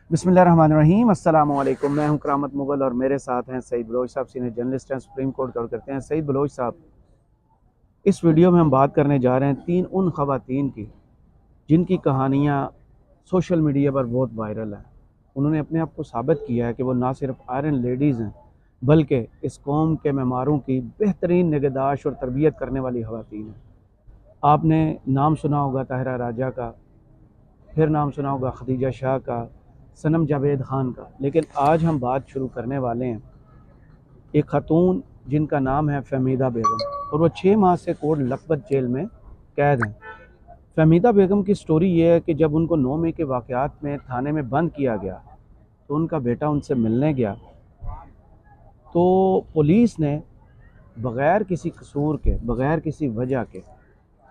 बिस्मिल्लाहिर्रहमानिर्रहीम अस्सलाम वालेकुम। मैं हूं करामत मुगल और मेरे साथ हैं सईद बलोच साहब, सीनियर जर्नलिस्ट हैं, सुप्रीम कोर्ट कवर करते हैं। सईद बलोच साहब, इस वीडियो में हम बात करने जा रहे हैं तीन उन ख़वातीन की जिनकी कहानियाँ सोशल मीडिया पर बहुत वायरल हैं। उन्होंने अपने आप को साबित किया है कि वो ना सिर्फ आयरन लेडीज़ हैं बल्कि इस कौम के मेहमारों की बेहतरीन निगहदाश्त और तरबियत करने वाली ख़वातीन हैं। आपने नाम सुना होगा ताहिरा राजा का, फिर नाम सुना होगा खदीजा शाह का, सनम जावेद ख़ान का, लेकिन आज हम बात शुरू करने वाले हैं एक खातून जिनका नाम है फहमीदा बेगम, और वो 6 माह से कोट लखपत जेल में कैद हैं। फहमीदा बेगम की स्टोरी ये है कि जब उनको 9 मई के वाक़यात में थाने में बंद किया गया तो उनका बेटा उनसे मिलने गया, तो पुलिस ने बग़ैर किसी कसूर के, बग़ैर किसी वजह के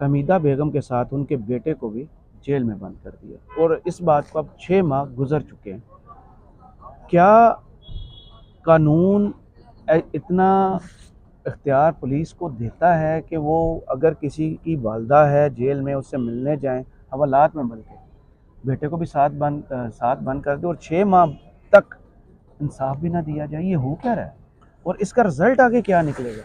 फहमीदा बेगम के साथ उनके बेटे को भी जेल में बंद कर दिया, और इस बात को अब 6 माह गुजर चुके हैं। क्या कानून इतना इख्तियार पुलिस को देता है कि वो अगर किसी की वालदा है जेल में, उससे मिलने जाएं हवालात में, बल्कि बेटे को भी साथ बंद कर दे और 6 माह तक इंसाफ भी ना दिया जाए? ये हो क्या रहा है और इसका रिजल्ट आगे क्या निकलेगा?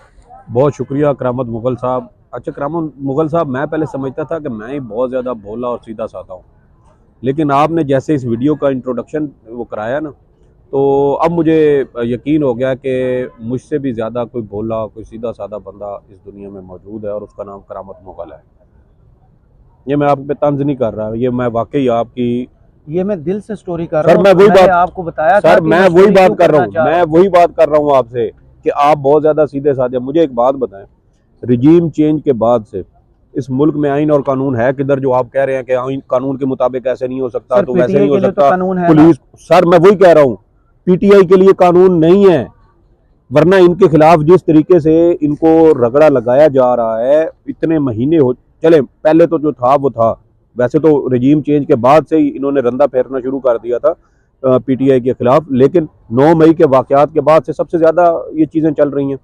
बहुत शुक्रिया करामत मुगल साहब। अच्छा करामत मुगल साहब, मैं पहले समझता था कि मैं ही बहुत ज़्यादा भोला और सीधा साधा हूँ, लेकिन आपने जैसे इस वीडियो का इंट्रोडक्शन वो कराया ना, तो अब मुझे यकीन हो गया कि मुझसे भी ज़्यादा कोई भोला, कोई सीधा साधा बंदा इस दुनिया में मौजूद है और उसका नाम करामत मुगल है। ये मैं आप पे तंज नहीं कर रहा, ये मैं वाकई आपकी, ये मैं दिल से स्टोरी कर रहा सर हूँ। मैं वही मैंने बात, आपको बताया था सर कि मैं वही स्टोरी बात क्यों कर रहा करना हूँ, चाह रहा मैं हूँ। वही बात कर रहा हूँ आपसे कि आप बहुत ज़्यादा सीधे साधे। मुझे एक बात बताएं, रिजीम चेंज के बाद से इस मुल्क में आइन और कानून है किधर? जो आप कह रहे हैं कि आइन कानून के मुताबिक ऐसे नहीं हो सकता सर तो वैसे पीटीआई नहीं हो के लिए तो सकता, कानून है ना। पुलिस, सर मैं वही कह रहा हूँ, पीटीआई के लिए कानून नहीं है, वरना इनके खिलाफ जिस तरीके से इनको रगड़ा लगाया जा रहा है, इतने महीने हो चले, पहले तो जो था वो था, वैसे तो रजीम चेंज के बाद से ही इन्होंने रंदा फेरना शुरू कर दिया था पीटीआई के खिलाफ, लेकिन 9 मई के वाकयात के बाद से सबसे ज्यादा ये चीजें चल रही हैं।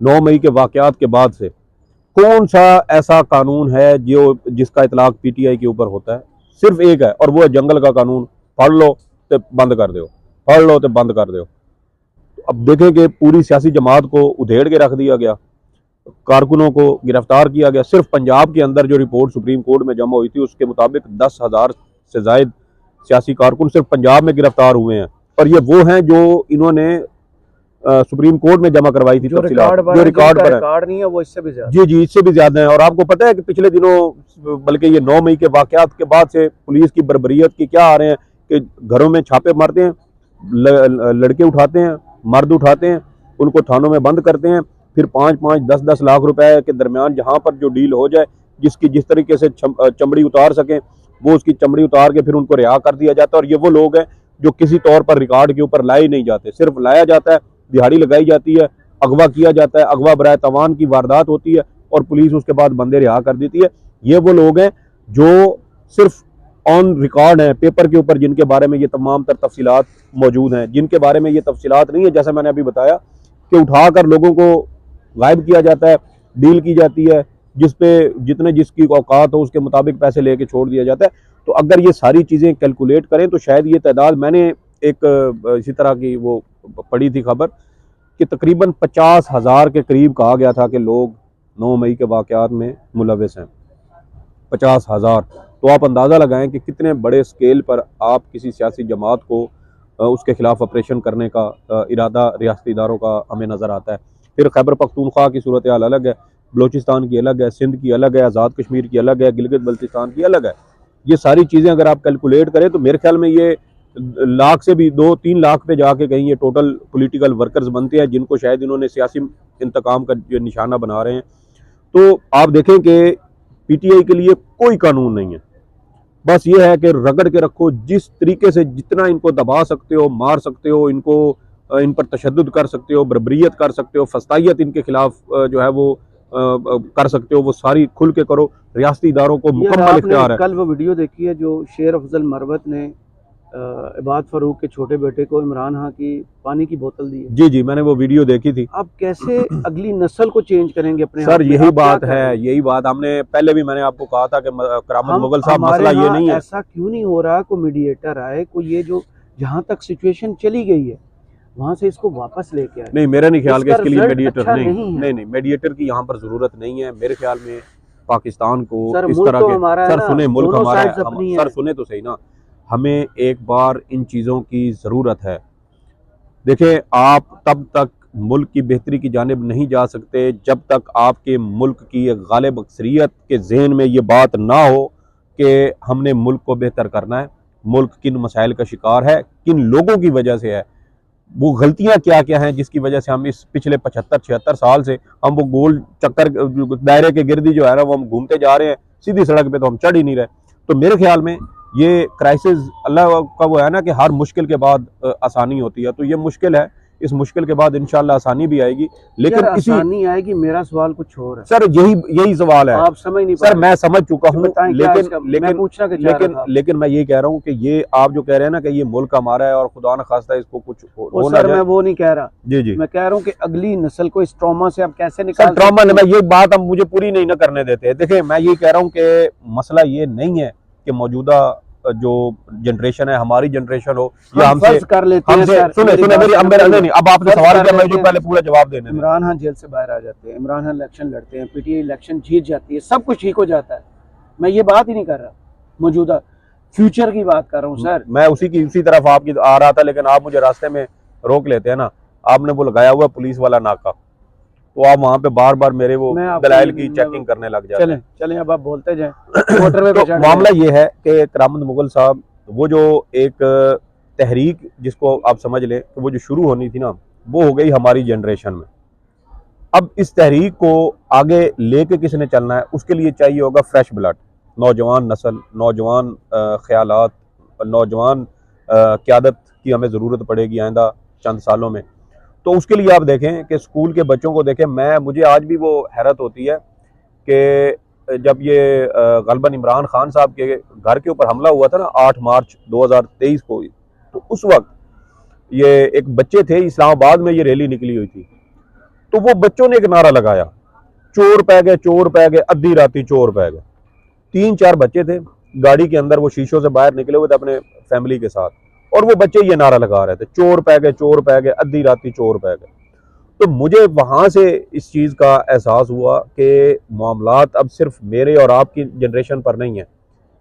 9 मई के वाकयात के बाद से कौन सा ऐसा कानून है जो जिसका इतलाक पीटीआई के ऊपर होता है? सिर्फ एक है, और वो है जंगल का कानून। पढ़ लो तो बंद कर दो, पढ़ लो तो बंद कर दो। अब देखें कि पूरी सियासी जमात को उधेड़ के रख दिया गया, कारकुनों को गिरफ्तार किया गया। सिर्फ पंजाब के अंदर जो रिपोर्ट सुप्रीम कोर्ट में जमा हुई थी उसके मुताबिक 10,000 से जायद सियासी कारकुन सिर्फ पंजाब में गिरफ्तार हुए हैं, और ये वो हैं जो इन्होंने सुप्रीम कोर्ट में जमा करवाई थी तफसीलात, जो रिकॉर्ड पर है। रिकॉर्ड नहीं है वो इससे भी ज्यादा। जी जी, इससे भी ज्यादा है। और आपको पता है कि पिछले दिनों, बल्कि ये 9 मई के वाकयात के बाद से पुलिस की बर्बरियत की क्या आ रहे हैं कि घरों में छापे मारते हैं, लड़के उठाते हैं, मर्द उठाते हैं, उनको थानों में बंद करते हैं, फिर 5-5, 10-10 लाख रुपए के दरमियान जहां पर जो डील हो जाए, जिसकी जिस तरीके से चमड़ी उतार सकें वो उसकी चमड़ी उतार के फिर उनको रिहा कर दिया जाता है। और ये वो लोग हैं जो किसी तौर पर रिकॉर्ड के ऊपर लाए नहीं जाते, सिर्फ लाया जाता है, दिहाड़ी लगाई जाती है, अगवा किया जाता है, अगवा बराए तवान की वारदात होती है और पुलिस उसके बाद बंदे रिहा कर देती है। ये वो लोग हैं जो सिर्फ ऑन रिकॉर्ड हैं पेपर के ऊपर, जिनके बारे में ये तमाम तर तफसीलात मौजूद हैं, जिनके बारे में ये तफसीलात नहीं है, जैसा मैंने अभी बताया कि उठाकर लोगों को गायब किया जाता है, डील की जाती है, जिसपे जितने जिसकी औकात हो उसके मुताबिक पैसे लेके छोड़ दिया जाता है। तो अगर ये सारी चीज़ें कैलकुलेट करें तो शायद ये तादाद, मैंने एक इसी तरह की वो पढ़ी थी खबर कि तकरीबन 50,000 के करीब कहा गया था कि लोग 9 मई के वाकयात में मुलविस हैं। 50,000, तो आप अंदाज़ा लगाएं कि कितने बड़े स्केल पर आप किसी सियासी जमात को उसके खिलाफ ऑपरेशन करने का इरादा रियासती इदारों का हमें नज़र आता है। फिर खैबर पख्तूनख्वा की सूरत हाल अलग है, बलोचिस्तान की अलग है, सिंध की अलग है, आज़ाद कश्मीर की अलग है, गिलगित बल्तिस्तान की अलग है। ये सारी चीज़ें अगर आप कैलकुलेट करें तो मेरे ख्याल में ये लाख से भी 2-3 लाख पे जाके कहीं ये टोटल पॉलिटिकल वर्कर्स बनते हैं, जिनको शायद इन्होंने सियासी इंतकाम का जो निशाना बना रहे हैं। तो आप देखें कि पीटीआई के लिए कोई कानून नहीं है, बस ये है कि रगड़ के रखो, जिस तरीके से जितना इनको दबा सकते हो, मार सकते हो, इनको इन पर तशद्दुद कर सकते हो, बर्बरियत कर सकते हो, फस्तायत इनके खिलाफ जो है वो कर सकते हो, वो सारी खुल के करो। रियासती इदारों को यार मुकम्मल आपने इख्तियार है। कल वो वीडियो देखी है जो शेर अफजल मरवत ने इबाद फरूक के छोटे बेटे को इमरान खान की पानी की बोतल दी है। जी जी, मैंने वो वीडियो देखी थी। आप कैसे अगली नस्ल को चेंज करेंगे अपने सर आप में? यही आप क्या बात कर रहे है, हैं? यही बात हमने पहले भी मैंने आपको कहा था कि करामत मुगल साहब हमारे मसला ये यहाँ नहीं है। ऐसा क्यों नहीं हो रहा, कोई मीडिएटर आए, कोई ये जो जहाँ तक सिचुएशन चली गई है वहां से इसको वापस लेके आए। नहीं, मेरा नहीं ख्याल कि इसका इसके लिए रिजल्ट मीडिएटर अच्छा नहीं नहीं है। नहीं नहीं, मीडिएटर की यहाँ पर जरूरत नहीं है मेरे ख्याल में। पाकिस्तान को सर इस मुल्क तरह तो के, हमारा है सर ना, सुने, मुल्क दोनों हमारा साइड्स है, अपनी सर है। सुने तो सही ना, हमें एक बार इन चीज़ों की ज़रूरत है। देखें, आप तब तक मुल्क की बेहतरी की जानिब नहीं जा सकते जब तक आपके मुल्क की एक गालिब अक्सरियत के जहन में ये बात ना हो कि हमने मुल्क को बेहतर करना है। मुल्क किन मसाइल का शिकार है, किन लोगों की वजह से है, वो गलतियां क्या क्या हैं जिसकी वजह से हम इस पिछले 75-76 साल से हम वो गोल चक्कर दायरे के गिर्दी जो है ना वो हम घूमते जा रहे हैं, सीधी सड़क पे तो हम चढ़ ही नहीं रहे। तो मेरे ख्याल में ये क्राइसिस, अल्लाह का वो है ना कि हर मुश्किल के बाद आसानी होती है, तो ये मुश्किल है, इस मुश्किल के बाद इंशाल्लाह आसानी भी आएगी। लेकिन यार इसी आसानी आएगी, मेरा सवाल कुछ और है। सर यही यही सवाल है। आप समझ नहीं पा सर रहे। मैं समझ चुका हूँ, बताएं क्या लेकिन इसका, मैं लेकिन पूछना क्या चाह रहा लेकिन था। लेकिन मैं ये कह रहा हूँ कि ये आप जो कह रहे हैं ना कि ये मुल्क हमारा है और खुदा न खास्ता इसको कुछ वो हो ना सर जाए। मैं वो नहीं कह रहा, जी जी, मैं कह रहा हूँ कि अगली नस्ल को इस ट्रॉमा से आप कैसे सर निकाल ट्रॉमा सकते मैं हैं? ये बात हम मुझे पूरी नहीं ना करने देते। देखिए मैं ये कह रहा हूँ कि मसला ये नहीं है कि मौजूदा जो जनरेशन है, हमारी जनरेशन हो या हम हमसे फर्ज कर लेते हैं हमसे सर, सुने मेरी सुने बात मेरी सुनो, अब मेरी नहीं नहीं, अब आपने फर्ज सवाल कर किया, मैं लेते जो हैं पहले पूरा जवाब देने दें। इमरान खान जेल से बाहर आ जाते हैं, इमरान खान इलेक्शन लड़ते हैं, पीटीआई इलेक्शन जीत जाती है, सब कुछ ठीक हो जाता है। मैं ये बात ही नहीं कर रहा, मौजूदा फ्यूचर की बात कर रहा हूँ सर। मैं उसी तरफ आपकी आ रहा था, लेकिन आप मुझे रास्ते में रोक लेते हैं ना। आपने वो लगाया हुआ पुलिस वाला नाका, तो आप वहां पे बार बार मेरे वो दलाइल की चेकिंग करने लग जाते हैं। चलें अब आप बोलते जाएं। मोटरवे पे तो चढ़ मामला गए। ये है कि करामत मुगल साहब, वो जो एक तहरीक जिसको आप समझ लें कि वो जो शुरू होनी थी ना, वो हो गई हमारी जनरेशन में। अब इस तहरीक को आगे लेके किसने चलना है, उसके लिए चाहिए होगा फ्रेश ब्लड, नौजवान नस्ल, नौजवान ख्यालात, नौजवान क़यादत की हमें ज़रूरत पड़ेगी आइंदा चंद सालों में। तो उसके लिए आप देखें कि स्कूल के बच्चों को देखें, मुझे आज भी वो हैरत होती है कि जब ये गलबन इमरान खान साहब के घर के ऊपर हमला हुआ था ना 8 मार्च 2023 को, तो उस वक्त ये एक बच्चे थे, इस्लामाबाद में ये रैली निकली हुई थी, तो वो बच्चों ने एक नारा लगाया, चोर पै गए, चोर पै गए, अद्धी राती चोर पै गए। 3-4 बच्चे थे गाड़ी के अंदर, वो शीशों से बाहर निकले हुए थे अपने फैमिली के साथ, और वो बच्चे ये नारा लगा रहे थे, चोर पै गए, चोर पै गए, अद्धी राती चोर पै गए। तो मुझे वहां से इस चीज़ का एहसास हुआ कि मामलात अब सिर्फ मेरे और आपकी जनरेशन पर नहीं है,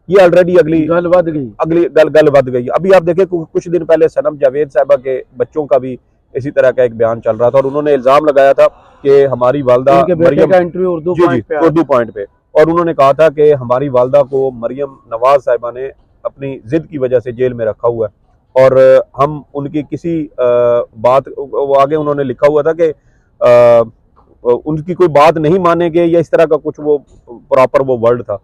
ये ऑलरेडी गल बद गई। अगली गल बद गई। अभी आप देखें कुछ दिन पहले सनम जावेद साहबा के बच्चों का भी इसी तरह का एक बयान चल रहा था, और उन्होंने इल्ज़ाम लगाया था कि हमारी वालदा बेटे का इंटरव्यू उर्दू पॉइंट पे, और उन्होंने कहा था कि हमारी वालदा को मरियम नवाज साहिबा ने अपनी जिद की वजह से जेल में रखा हुआ है, और हम उनकी किसी बात, वो आगे उन्होंने लिखा हुआ था कि उनकी कोई बात नहीं मानेंगे, या इस तरह का कुछ वो प्रॉपर वो वर्ड था।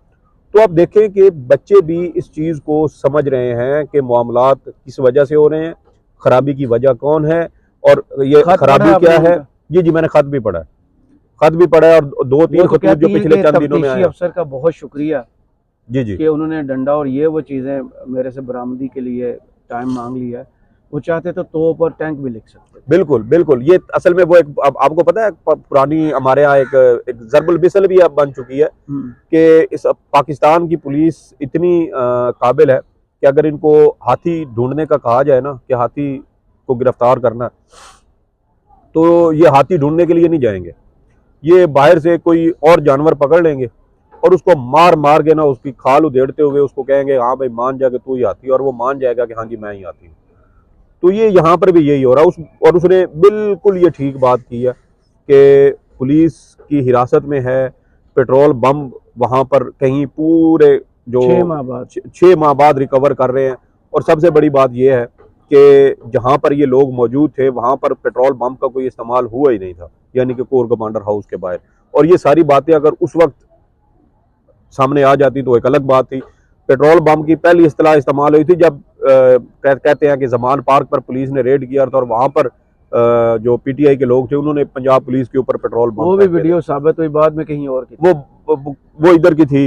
तो आप देखें कि बच्चे भी इस चीज़ को समझ रहे हैं कि मामलात किस वजह से हो रहे हैं, खराबी की वजह कौन है, और ये खराबी क्या है। जी जी, मैंने खत भी पढ़ा है, खत भी पढ़ा है, और 2-3 खतूत जो पिछले चंद दिनों में आए। अफसर का बहुत शुक्रिया जी जी कि उन्होंने डंडा और ये वो चीज़ें मेरे से बरामदी के लिए टाइम मांग लिया। वो चाहते तो तोप और टैंक भी लिख सकते। बिल्कुल बिल्कुल, ये असल में वो एक, आपको पता है पुरानी हमारे यहाँ एक ज़रबुल बिसल भी अब बन चुकी है कि इस पाकिस्तान की पुलिस इतनी काबिल है कि अगर इनको हाथी ढूंढने का कहा जाए ना, कि हाथी को गिरफ्तार करना, तो ये हाथी ढूंढने के लिए नहीं जाएंगे, ये बाहर से कोई और जानवर पकड़ लेंगे और उसको मार मार के ना उसकी खाल उधेड़ते हुए उसको कहेंगे हाँ भाई मान जा के तू ही हाथी, और वो मान जाएगा कि हाँ जी मैं ही हाथी हूँ। तो ये यहाँ पर भी यही हो रहा है। और उसने बिल्कुल ये ठीक बात की है कि पुलिस की हिरासत में है, पेट्रोल बम वहाँ पर कहीं पूरे जो 6 माह बाद रिकवर कर रहे हैं, और सबसे बड़ी बात यह है कि जहाँ पर ये लोग मौजूद थे वहाँ पर पेट्रोल बम का कोई इस्तेमाल हुआ ही नहीं था, यानी कि कोर कमांडर हाउस के बाहर। और ये सारी बातें अगर उस वक्त सामने आ जाती तो एक अलग बात थी। पेट्रोल बम की पहली इस्तेलाह इस्तेमाल हुई थी जब कहते हैं कि जमान पार्क पर पुलिस ने रेड किया था, और वहां पर जो पीटीआई के लोग थे उन्होंने पंजाब पुलिस के ऊपर पेट्रोल बम, वो भी वीडियो साबित हुई बाद में कहीं और की। वो इधर की थी,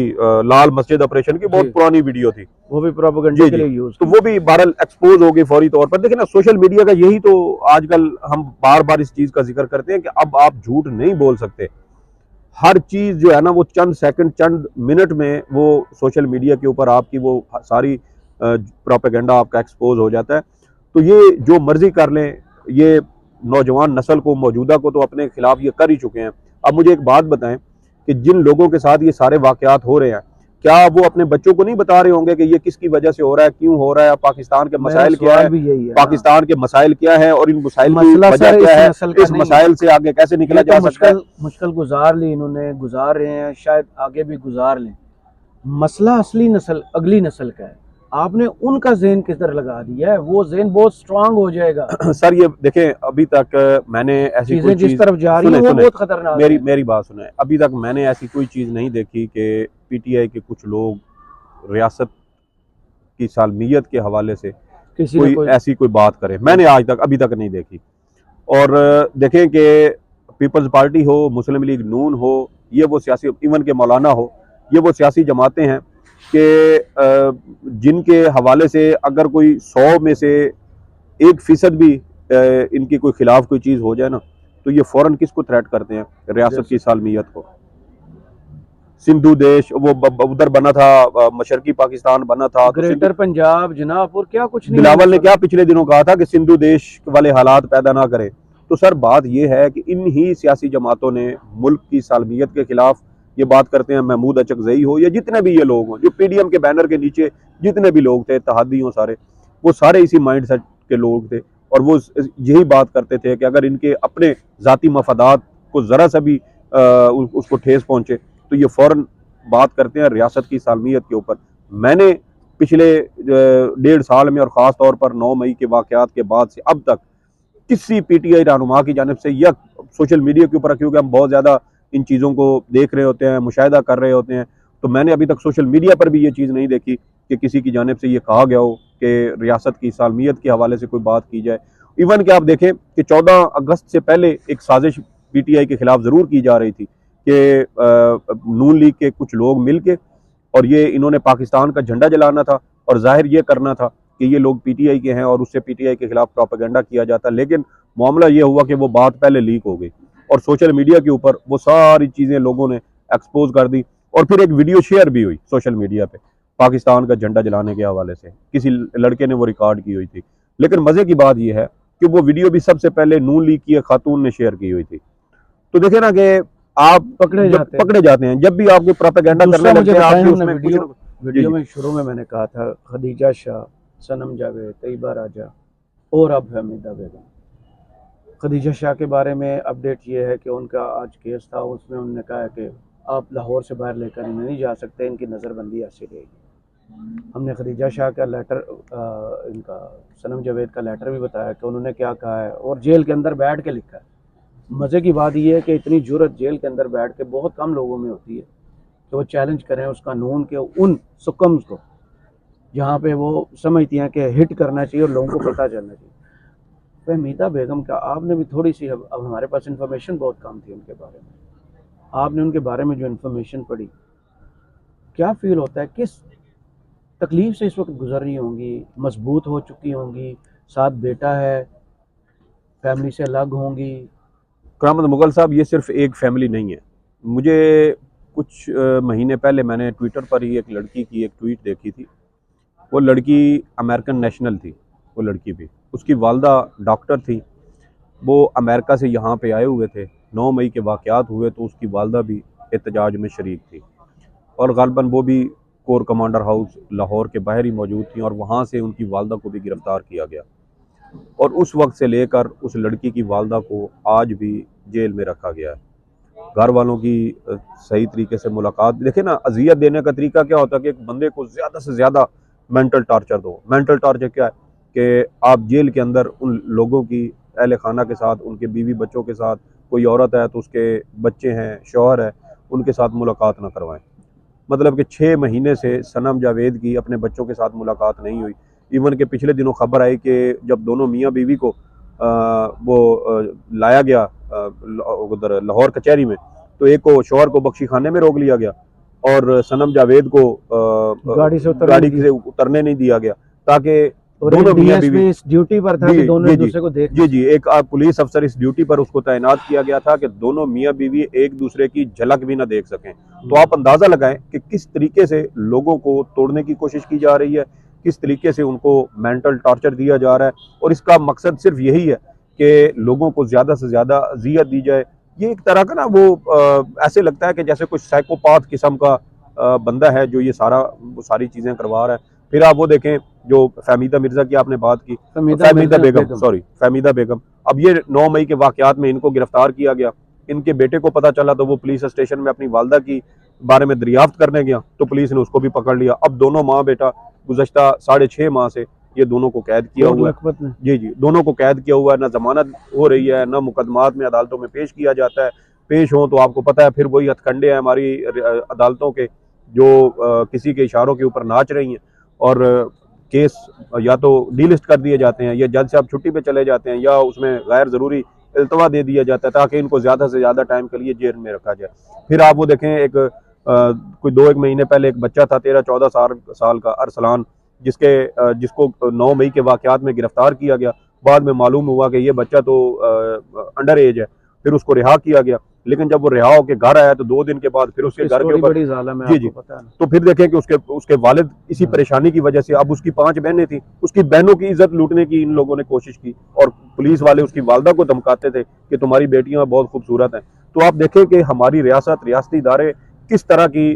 लाल मस्जिद ऑपरेशन की बहुत जी। पुरानी वीडियो थी। वो भी प्रोपेगेंडा जी के जी। लिए यूज तो वो भी बहरहाल एक्सपोज हो गई फौरी तौर पर। देखिए ना, सोशल मीडिया का यही तो आजकल हम बार बार इस चीज का जिक्र करते हैं कि अब आप झूठ नहीं बोल सकते। हर चीज जो है ना, वो चंद सेकंड, चंद मिनट में वो सोशल मीडिया के ऊपर आपकी वो सारी प्रोपेगेंडा आपका एक्सपोज हो जाता है। तो ये जो मर्जी कर लें, ये नौजवान नस्ल को, मौजूदा को तो अपने खिलाफ ये कर ही चुके हैं। अब मुझे एक बात बताएं कि जिन लोगों के साथ ये सारे वाकयात हो रहे हैं, क्या वो अपने बच्चों को नहीं बता रहे होंगे कि ये किसकी वजह से हो रहा है, क्यों हो रहा है, पाकिस्तान के मेरा मसाइल क्या सवाल है, भी यही है ना। पाकिस्तान के मसाइल क्या है और इन मसाइल की मसला वजह सर क्या इस है, नस्ल का इस नहीं है। मसाइल से आगे कैसे निकला ये तो जा सकता है। मुश्किल मुश्किल गुजार ली इन्होंने, गुजार रहे हैं, शायद आगे भी गुजार लें। मसला असली नस्ल, अगली नस्ल का है। आपने उनका ज़हन किधर लगा दिया है, वो ज़हन बहुत स्ट्रांग हो जाएगा। सर ये देखें, अभी तक मैंने ऐसी कोई चीजें जिस चीज, तरफ जा रही हैं सुने वो सुने बहुत खतरनाक मेरी है। मेरी बात सुने, अभी तक मैंने ऐसी कोई चीज नहीं देखी कि पीटीआई के कुछ लोग रियासत की सालमियत के हवाले से किसी ने कोई कोई ऐसी कोई बात करे। मैंने आज तक, अभी तक नहीं देखी। और देखें कि पीपल्स पार्टी हो, मुस्लिम लीग नून हो, ये वो सियासी, इवन के मौलाना हो, ये वो सियासी जमातें हैं कि जिनके हवाले से अगर कोई 100 में से 1% भी इनकी कोई खिलाफ कोई चीज़ हो जाए ना, तो ये फौरन किसको थ्रेट करते हैं? रियासत की सालमियत को। सिंधु देश वो उधर बना था, मशरकी पाकिस्तान बना था, तो सिंधु, ग्रेटर पंजाब जनाब और क्या कुछ नहीं है बिलावल ने उस क्या वक्त। पिछले दिनों कहा था कि सिंधु देश वाले हालात पैदा ना करें। तो सर बात यह है कि इन ही सियासी जमातों ने मुल्क की सालमियत के खिलाफ ये बात करते हैं। महमूद अचकजई हो या जितने भी ये लोग हों, जो पीडीएम के बैनर के नीचे जितने भी लोग थे, इत्तेहादी हों सारे, वो सारे इसी माइंड सेट के लोग थे। और वो यही बात करते थे कि अगर इनके अपने जाती मफादात को ज़रा सा भी उसको ठेस पहुंचे तो ये फ़ौरन बात करते हैं रियासत की सालमियत के ऊपर। मैंने पिछले 1.5 साल में और ख़ास तौर पर 9 मई के वाक़यात के बाद से अब तक किसी पीटीआई रहनुमा की जानिब से या सोशल मीडिया के ऊपर, क्योंकि हम बहुत ज़्यादा इन चीज़ों को देख रहे होते हैं, मुशाहिदा कर रहे होते हैं, तो मैंने अभी तक सोशल मीडिया पर भी ये चीज़ नहीं देखी कि किसी की जानिब से ये कहा गया हो कि रियासत की सालमियत के हवाले से कोई बात की जाए। इवन कि आप देखें कि 14 अगस्त से पहले एक साजिश पीटीआई के खिलाफ ज़रूर की जा रही थी कि नून लीग के कुछ लोग मिल के, और ये इन्होंने पाकिस्तान का झंडा जलाना था और जाहिर ये करना था कि ये लोग पीटीआई के हैं और उससे पीटीआई के खिलाफ प्रोपेगेंडा किया जाता। लेकिन मामला ये हुआ कि वो बात पहले लीक हो गई और सोशल मीडिया के ऊपर वो सारी चीज़ें लोगों ने एक्सपोज कर दी। और फिर एक वीडियो शेयर भी हुई सोशल मीडिया पे पाकिस्तान का झंडा जलाने के हवाले से, किसी लड़के ने वो रिकॉर्ड की हुई थी। लेकिन मज़े की बात यह है कि वो वीडियो भी सबसे पहले नून लीग की एक खातून ने शेयर की हुई थी। तो देखे ना कि आप जब पकड़े जाते हैं, जब भी आप कोई प्रोपेगेंडा करने दूसरा मुझे लगते हैं, बताएं, आपकी हमने उसमें कुछ वीडियो में शुरू में मैंने कहा था खदीजा शाह, सनम जावेद, तैयबा राजा और अब हमीदा बेगम। खदीजा शाह के बारे में अपडेट ये है कि उनका आज केस था, उसमें उन्होंने कहा है कि आप लाहौर से बाहर लेकर इन्हें नहीं जा सकते, इनकी नज़रबंदी ऐसी रहेगी। हमने खदीजा शाह का लेटर, इनका सनम जावेद का लेटर भी बताया कि उन्होंने क्या कहा है और जेल के अंदर बैठ के लिखा है। मज़े की बात यह है कि इतनी जुर्रत जेल के अंदर बैठ के बहुत कम लोगों में होती है कि वो चैलेंज करें उस कानून के उन सुकम्स को जहाँ पे वो समझती हैं कि हिट करना चाहिए और लोगों को पता चलना चाहिए। फहमीदा बेगम का आपने भी थोड़ी सी, अब हमारे पास इन्फॉर्मेशन बहुत कम थी उनके बारे में, आपने उनके बारे में जो इन्फॉर्मेशन पढ़ी, क्या फील होता है, किस तकलीफ से इस वक्त गुजर रही होंगी? मजबूत हो चुकी होंगी, साथ बेटा है, फैमिली से अलग होंगी? करामत मुगल साहब, ये सिर्फ एक फैमिली नहीं है। मुझे कुछ महीने पहले मैंने ट्विटर पर ही एक लड़की की एक ट्वीट देखी थी। वो लड़की अमेरिकन नेशनल थी, वो लड़की भी, उसकी वालदा डॉक्टर थी। वो अमेरिका से यहाँ पे आए हुए थे, 9 मई के वाक़यात हुए तो उसकी वालदा भी एहतजाज में शरीक थी और ग़ालिबन वो भी कोर कमांडर हाउस लाहौर के बाहर ही मौजूद थी और वहाँ से उनकी वालदा को भी गिरफ़्तार किया गया। और उस वक्त से लेकर उस लड़की की वालदा को आज भी जेल में रखा गया है। घर वालों की सही तरीके से मुलाकात, देखे ना, अजियत देने का तरीका क्या होता है कि एक बंदे को ज़्यादा से ज़्यादा मेंटल टॉर्चर दो। मेंटल टॉर्चर क्या है कि आप जेल के अंदर उन लोगों की अहल खाना के साथ, उनके बीवी बच्चों के साथ, कोई औरत है तो उसके बच्चे हैं, शौहर है, उनके साथ मुलाकात ना करवाएं। मतलब कि 6 महीने से सनम जावेद की अपने बच्चों के साथ मुलाकात नहीं हुई। इवन के पिछले दिनों खबर आई कि जब दोनों मियाँ बीवी को लाया गया उधर लाहौर कचहरी में, तो एक को शौहर को बख्शी खाने में रोक लिया गया और सनम जावेद को गाड़ी से उतरने नहीं दिया गया, ताकि और दोनों मियां डीएसपी बीवी इस ड्यूटी पर था कि दोनों एक दूसरे को देख जी एक पुलिस अफसर इस ड्यूटी पर उसको तैनात किया गया था कि दोनों मियां बीवी एक दूसरे की झलक भी ना देख सकें। तो आप अंदाजा लगाएं कि किस तरीके से लोगों को तोड़ने की कोशिश की जा रही है, किस तरीके से उनको मेंटल टॉर्चर दिया जा रहा है, और इसका मकसद सिर्फ यही है कि लोगों को ज्यादा से ज्यादा अजियत दी जाए। ये एक तरह का ना वो ऐसे लगता है कि जैसे कुछ साइकोपाथ किस्म का बंदा है जो ये सारी चीजें करवा रहा है। फिर आप वो देखें जो फहमीदा मिर्जा की आपने बात की, फहमीदा बेगम, सॉरी फहमीदा बेगम, अब ये 9 मई के वाकयात में इनको गिरफ्तार किया गया। इनके बेटे को पता चला तो वो पुलिस स्टेशन में अपनी वालदा की बारे में दरियाफ्त करने गया तो पुलिस ने उसको भी पकड़ लिया। अब दोनों माँ बेटा गुज़श्ता 6.5 माह से ये दोनों को कैद किया हुआ है। जी दोनों को कैद किया हुआ है, ना जमानत हो रही है, ना मुकदमात में अदालतों में पेश किया जाता है। पेश हो तो आपको पता है फिर वही हथकंडे हैं हमारी अदालतों के जो किसी के इशारों के ऊपर नाच रही हैं, और केस या तो डीलिस्ट कर दिए जाते हैं या जज साहब छुट्टी पे चले जाते हैं या उसमें गैर ज़रूरी इल्तवा दे दिया जाता है ताकि इनको ज़्यादा से ज़्यादा टाइम के लिए जेल में रखा जाए। फिर आप वो देखें कोई 2-1 महीने पहले एक बच्चा था 13-14 साल का अरसलान, जिसको 9 मई के वाकयात में गिरफ्तार किया गया। बाद में मालूम हुआ कि ये बच्चा तो अंडर एज है, फिर उसको रिहा किया गया। लेकिन जब वो रिहा होकर घर आया तो 2 दिन के बाद फिर उसके घर के ऊपर जी तो फिर देखें कि उसके वालिद इसी परेशानी की वजह से, अब उसकी 5 बहनें थी, उसकी बहनों की इज्जत लूटने की इन लोगों ने कोशिश की और पुलिस वाले उसकी वालदा को धमकाते थे कि तुम्हारी बेटियां बहुत खूबसूरत हैं। तो आप देखें कि हमारी रियासती इदारे किस तरह की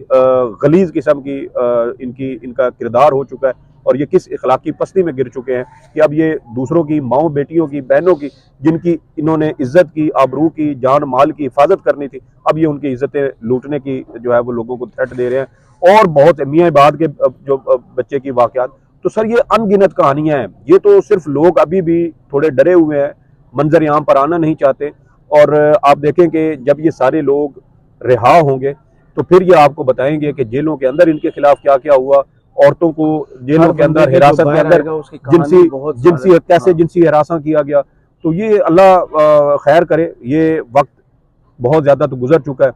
गलीज किस्म की इनका किरदार हो चुका है और ये किस इखलाकी पस्ती में गिर चुके हैं कि अब ये दूसरों की माओ बेटियों की बहनों की जिनकी इन्होंने इज्जत की, आबरू की, जान माल की हिफाजत करनी थी, अब ये उनकी इज्जतें लूटने की जो है वो लोगों को थ्रेट दे रहे हैं। और बहुत मियाँ बाद के जो बच्चे की वाकयात, तो सर ये अनगिनत कहानियां हैं। ये तो सिर्फ लोग अभी भी थोड़े डरे हुए हैं, मंजर आम पर आना नहीं चाहते। और आप देखें कि जब ये सारे लोग रिहा होंगे तो फिर ये आपको बताएंगे कि जेलों के अंदर इनके खिलाफ क्या क्या हुआ, औरतों को जेलों के अंदर हिरासत के अंदर जिनसी हिरासत किया गया। तो ये अल्लाह खैर करे, ये वक्त बहुत ज़्यादा तो गुजर चुका है,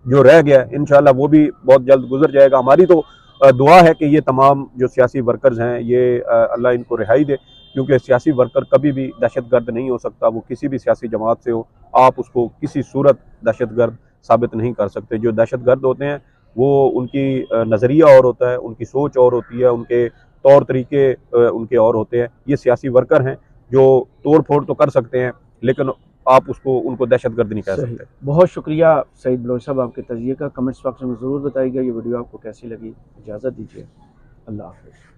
जो रह गया है इंशाल्लाह वो भी बहुत जल्द गुजर जाएगा। हमारी तो दुआ है कि ये तमाम जो सियासी वर्कर्स हैं ये अल्लाह इनको रिहाई दे, क्योंकि सियासी वर्कर कभी भी दहशतगर्द नहीं हो सकता, वो किसी भी सियासी जमात से हो, आप उसको किसी सूरत दहशतगर्द साबित नहीं कर सकते। जो दहशतगर्द होते हैं वो उनकी नज़रिया और होता है, उनकी सोच और होती है, उनके तौर तरीके उनके और होते हैं। ये सियासी वर्कर हैं जो तोड़ फोड़ तो कर सकते हैं लेकिन आप उनको दहशतगर्द नहीं कह सकते। बहुत शुक्रिया सईद बलोच साहब आपके तजिए का। कमेंट्स बॉक्स में ज़रूर बताइएगा ये वीडियो आपको कैसी लगी। इजाज़त दीजिए, अल्लाह हाफ़िज़।